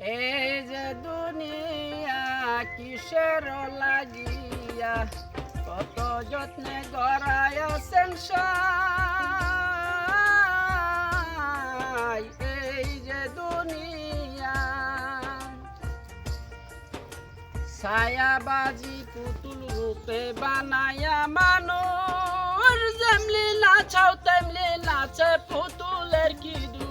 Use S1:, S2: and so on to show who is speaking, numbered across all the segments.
S1: এই যে দুনিয়া কিসের লাগিয়া কত যত্নে গড়াইয়াছেন সাই। এই যে দুনিয়া ছায়াবাজি পুতুল রূপে বানায়া মানুষ যেমনি নাচাও তেমনি নাচে পুতুলের কি দোষ।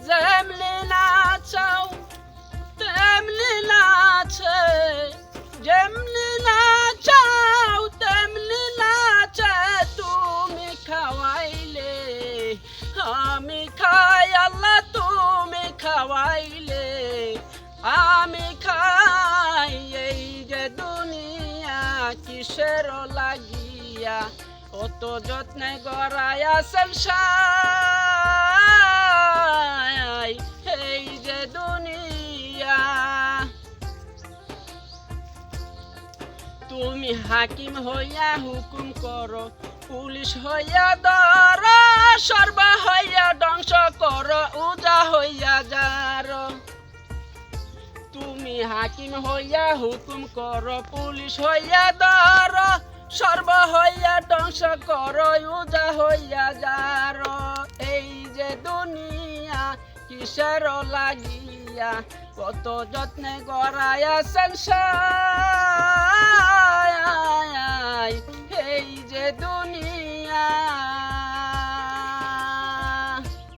S1: যেমনি নাচাও তেমনি নাচে, যেমনি নাচাও তেমনি নাচে। তুমি খাওয়াইলে আমি খাই, আল্লাহ তুমি খাওয়াইলে আমি খাই। এই যে দুনিয়া কিসের লাগিয়া কত যত্নে গড়াইয়াছেন সাই। এই যে দুনিয়া তুমি হাকিম হইয়া হুকুম করো, পুলিশ হইয়া ধর, সর্ব হইয়া ধ্বংস করো, উজা হইয়া যার। তুমি হাকিম হইয়া হুকুম করো, পুলিশ হইয়া ধর, সর্ব হইয়া ধ্বংস করো, উজা হইয়া যার। এই যে দুনিয়া কিসের লাগিয়া কত যত্নে গড়াইয়াছেন সাই। এই যে দুনিয়া